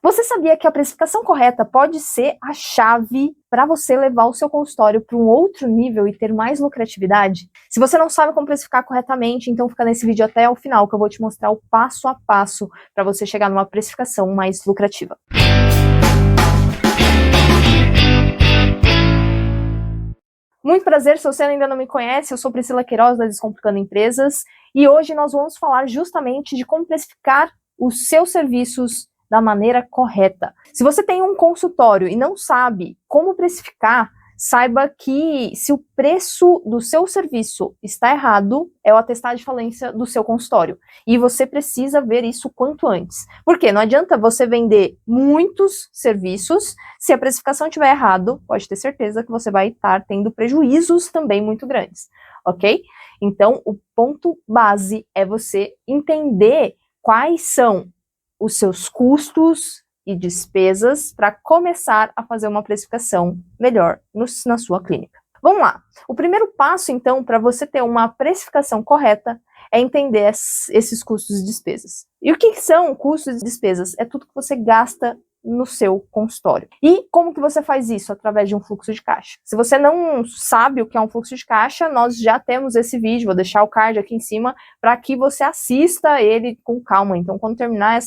Você sabia que a precificação correta pode ser a chave para você levar o seu consultório para um outro nível e ter mais lucratividade? Se você não sabe como precificar corretamente, então fica nesse vídeo até o final que eu vou te mostrar o passo a passo para você chegar numa precificação mais lucrativa. Muito prazer, se você ainda não me conhece, eu sou Priscila Queiroz da Descomplicando Empresas e hoje nós vamos falar justamente de como precificar os seus serviços da maneira correta. Se você tem um consultório e não sabe como precificar, saiba que se o preço do seu serviço está errado, é o atestado de falência do seu consultório. E você precisa ver isso quanto antes. Por quê? Não adianta você vender muitos serviços, se a precificação estiver errado, pode ter certeza que você vai estar tendo prejuízos também muito grandes, ok? Então, o ponto base é você entender quais são os seus custos e despesas para começar a fazer uma precificação melhor na sua clínica. Vamos lá. O primeiro passo, então, para você ter uma precificação correta é entender esses custos e despesas. E o que são custos e despesas? É tudo que você gasta no seu consultório. E como que você faz isso? Através de um fluxo de caixa. Se você não sabe o que é um fluxo de caixa, nós já temos esse vídeo, vou deixar o card aqui em cima para que você assista ele com calma. Então, quando terminar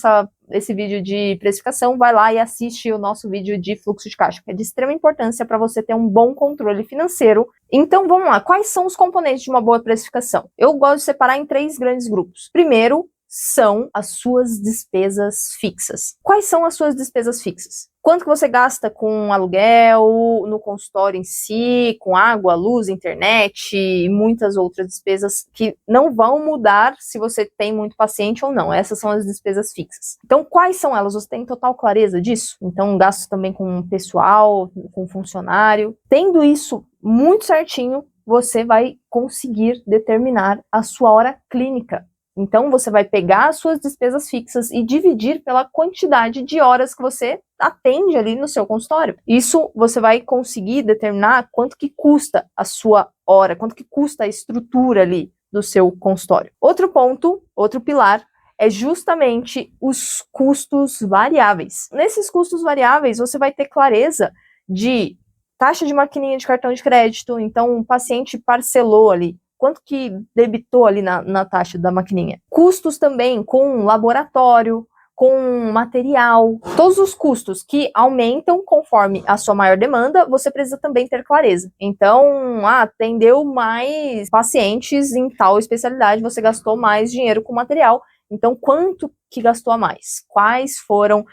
esse vídeo de precificação, vai lá e assiste o nosso vídeo de fluxo de caixa, que é de extrema importância para você ter um bom controle financeiro. Então, vamos lá. Quais são os componentes de uma boa precificação? Eu gosto de separar em 3 grandes grupos. Primeiro, são as suas despesas fixas. Quais são as suas despesas fixas? Quanto que você gasta com aluguel, no consultório em si, com água, luz, internet e muitas outras despesas que não vão mudar se você tem muito paciente ou não. Essas são as despesas fixas. Então, quais são elas? Você tem total clareza disso? Então, gasto também com pessoal, com funcionário. Tendo isso muito certinho, você vai conseguir determinar a sua hora clínica. Então, você vai pegar as suas despesas fixas e dividir pela quantidade de horas que você atende ali no seu consultório. Isso você vai conseguir determinar quanto que custa a sua hora, quanto que custa a estrutura ali do seu consultório. Outro ponto, outro pilar, é justamente os custos variáveis. Nesses custos variáveis, você vai ter clareza de taxa de maquininha de cartão de crédito, então o paciente parcelou ali. Quanto que debitou ali na taxa da maquininha? Custos também com laboratório, com material. Todos os custos que aumentam conforme a sua maior demanda, você precisa também ter clareza. Então, atendeu mais pacientes em tal especialidade, você gastou mais dinheiro com material. Então, quanto que gastou a mais? Quais foram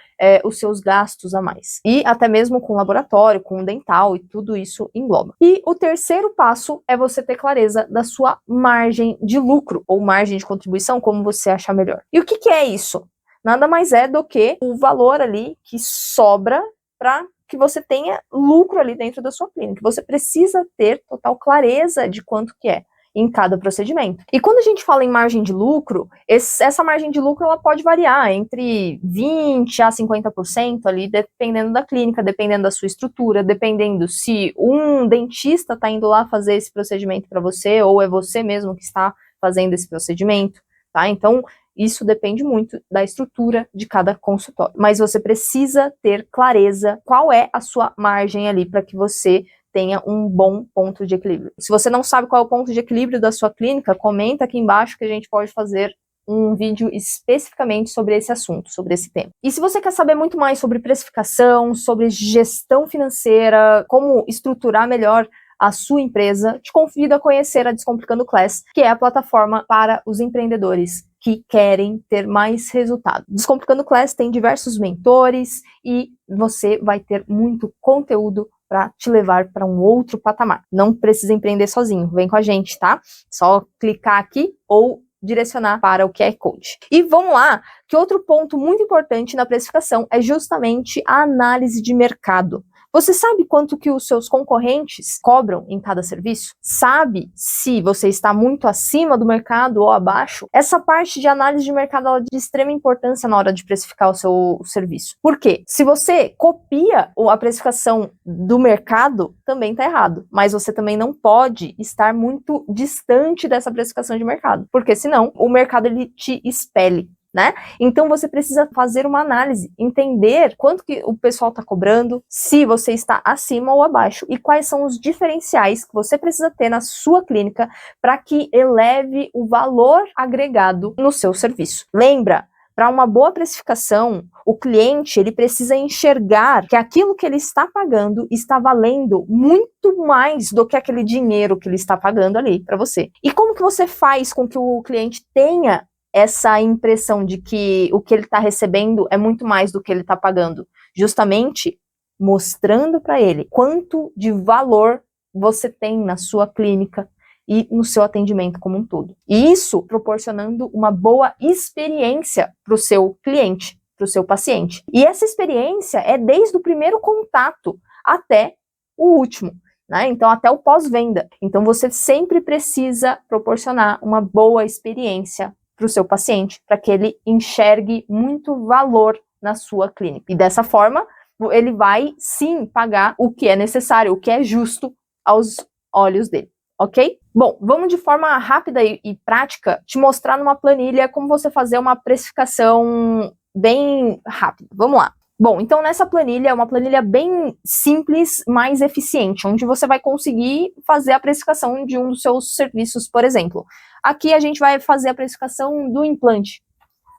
os seus gastos a mais? E até mesmo com laboratório, com dental e tudo isso engloba. E o terceiro passo é você ter clareza da sua margem de lucro ou margem de contribuição, como você achar melhor. E o que é isso? Nada mais é do que o valor ali que sobra para que você tenha lucro ali dentro da sua clínica. Você precisa ter total clareza de quanto que é em cada procedimento. E quando a gente fala em margem de lucro, essa margem de lucro ela pode variar entre 20% a 50% ali, dependendo da clínica, dependendo da sua estrutura, dependendo se um dentista está indo lá fazer esse procedimento para você, ou é você mesmo que está fazendo esse procedimento, tá? Então, isso depende muito da estrutura de cada consultório. Mas você precisa ter clareza qual é a sua margem ali para que você tenha um bom ponto de equilíbrio. Se você não sabe qual é o ponto de equilíbrio da sua clínica, comenta aqui embaixo que a gente pode fazer um vídeo especificamente sobre esse assunto, sobre esse tema. E se você quer saber muito mais sobre precificação, sobre gestão financeira, como estruturar melhor a sua empresa, te convido a conhecer a Descomplicando Class, que é a plataforma para os empreendedores que querem ter mais resultado. Descomplicando Class tem diversos mentores e você vai ter muito conteúdo para te levar para um outro patamar. Não precisa empreender sozinho, vem com a gente, tá? Só clicar aqui ou direcionar para o QR Code. E vamos lá, que outro ponto muito importante na precificação é justamente a análise de mercado. Você sabe quanto que os seus concorrentes cobram em cada serviço? Sabe se você está muito acima do mercado ou abaixo? Essa parte de análise de mercado ela é de extrema importância na hora de precificar o seu serviço. Por quê? Se você copia a precificação do mercado, também está errado. Mas você também não pode estar muito distante dessa precificação de mercado. Porque senão o mercado ele te espelhe. né? Então você precisa fazer uma análise, entender quanto que o pessoal está cobrando, se você está acima ou abaixo e quais são os diferenciais que você precisa ter na sua clínica para que eleve o valor agregado no seu serviço. Lembra, para uma boa precificação, o cliente ele precisa enxergar que aquilo que ele está pagando está valendo muito mais do que aquele dinheiro que ele está pagando ali para você. E como que você faz com que o cliente tenha essa impressão de que o que ele está recebendo é muito mais do que ele está pagando? Justamente mostrando para ele quanto de valor você tem na sua clínica e no seu atendimento como um todo. E isso proporcionando uma boa experiência para o seu cliente, para o seu paciente. E essa experiência é desde o primeiro contato até o último, né? Então até o pós-venda. Então você sempre precisa proporcionar uma boa experiência para o seu paciente, para que ele enxergue muito valor na sua clínica. E dessa forma, ele vai sim pagar o que é necessário, o que é justo aos olhos dele, ok? Bom, vamos de forma rápida e prática te mostrar numa planilha como você fazer uma precificação bem rápida. Vamos lá. Bom, então nessa planilha é uma planilha bem simples, mais eficiente, onde você vai conseguir fazer a precificação de um dos seus serviços, por exemplo. Aqui a gente vai fazer a precificação do implante,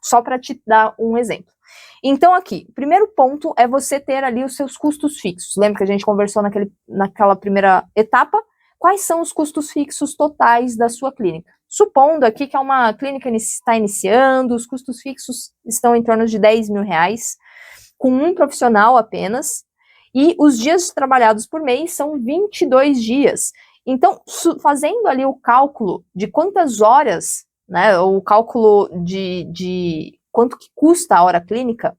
só para te dar um exemplo. Então aqui, o primeiro ponto é você ter ali os seus custos fixos. Lembra que a gente conversou naquela primeira etapa? Quais são os custos fixos totais da sua clínica? Supondo aqui que é uma clínica que está iniciando, os custos fixos estão em torno de R$10.000, com um profissional apenas, e os dias trabalhados por mês são 22 dias. Então, fazendo ali o cálculo de quantas horas, né, o cálculo de quanto que custa a hora clínica,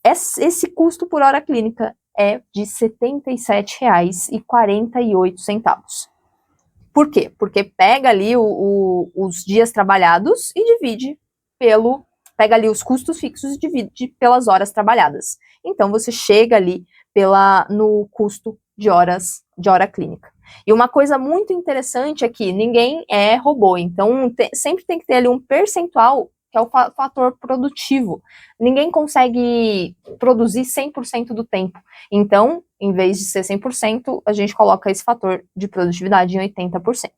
esse custo por hora clínica é de R$ 77,48. Por quê? Porque pega ali os dias trabalhados e divide pega ali os custos fixos e divide pelas horas trabalhadas. Então você chega ali no custo de hora clínica. E uma coisa muito interessante é que ninguém é robô, então sempre tem que ter ali um percentual que é o fator produtivo. Ninguém consegue produzir 100% do tempo. Então, em vez de ser 100%, a gente coloca esse fator de produtividade em 80%.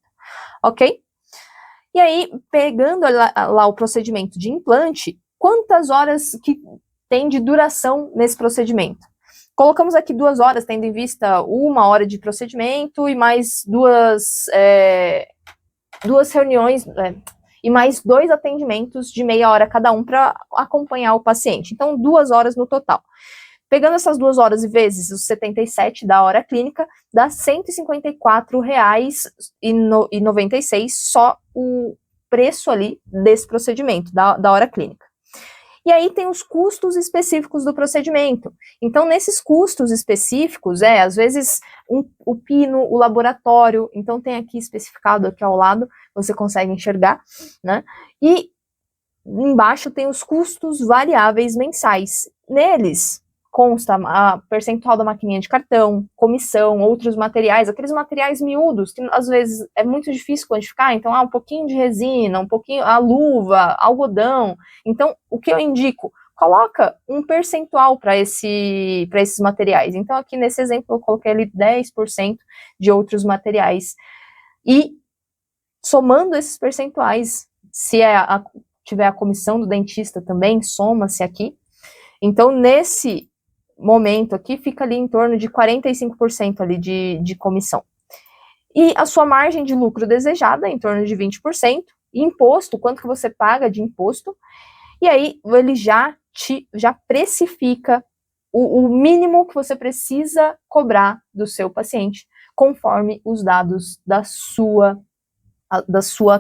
Ok? E aí, pegando lá o procedimento de implante, quantas horas que tem de duração nesse procedimento? Colocamos aqui 2 horas, tendo em vista 1 hora de procedimento e mais duas reuniões, e mais 2 atendimentos de meia hora cada um para acompanhar o paciente. Então, 2 horas no total. Pegando essas 2 horas e vezes os 77 da hora clínica, dá R$ 154,96 só o preço ali desse procedimento, da hora clínica. E aí tem os custos específicos do procedimento. Então, nesses custos específicos, às vezes, o pino, o laboratório, então tem aqui especificado aqui ao lado, você consegue enxergar, né? E embaixo tem os custos variáveis mensais. Neles consta a percentual da maquininha de cartão, comissão, outros materiais, aqueles materiais miúdos, que às vezes é muito difícil quantificar, então um pouquinho de resina, um pouquinho, a luva, algodão. Então, o que eu indico? Coloca um percentual para esses materiais. Então, aqui nesse exemplo, eu coloquei ali 10% de outros materiais. E, somando esses percentuais, se tiver a comissão do dentista também, soma-se aqui. Então, nesse momento aqui, fica ali em torno de 45% ali de comissão. E a sua margem de lucro desejada é em torno de 20%. E imposto, quanto que você paga de imposto. E aí, ele já precifica o mínimo que você precisa cobrar do seu paciente, conforme os dados da sua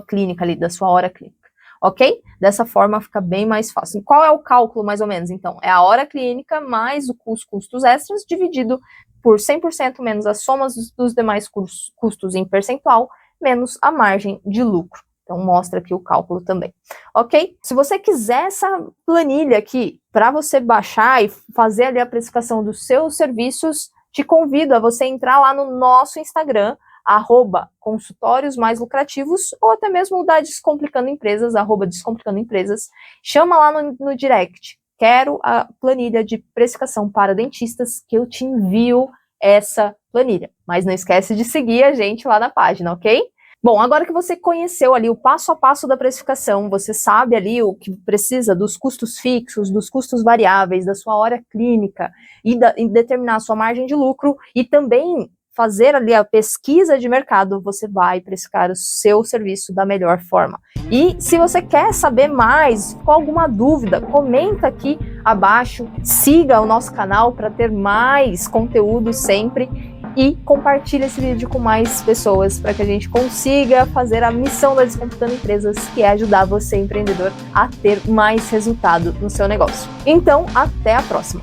clínica ali, da sua hora clínica. Ok? Dessa forma fica bem mais fácil. Qual é o cálculo, mais ou menos, então? É a hora clínica mais os custos extras dividido por 100% menos as somas dos demais custos em percentual, menos a margem de lucro. Então, mostra aqui o cálculo também. Ok? Se você quiser essa planilha aqui, para você baixar e fazer ali a precificação dos seus serviços, te convido a você entrar lá no nosso Instagram, @consultórios mais lucrativos, ou até mesmo o da Descomplicando Empresas, @Descomplicando Empresas. Chama lá no direct. Quero a planilha de precificação para dentistas, que eu te envio essa planilha. Mas não esquece de seguir a gente lá na página, ok? Bom, agora que você conheceu ali o passo a passo da precificação, você sabe ali o que precisa dos custos fixos, dos custos variáveis, da sua hora clínica e determinar a sua margem de lucro e também fazer ali a pesquisa de mercado, você vai precificar o seu serviço da melhor forma. E se você quer saber mais, com alguma dúvida, comenta aqui abaixo, siga o nosso canal para ter mais conteúdo sempre e compartilhe esse vídeo com mais pessoas para que a gente consiga fazer a missão da Descomplicando Empresas, que é ajudar você, empreendedor, a ter mais resultado no seu negócio. Então, até a próxima!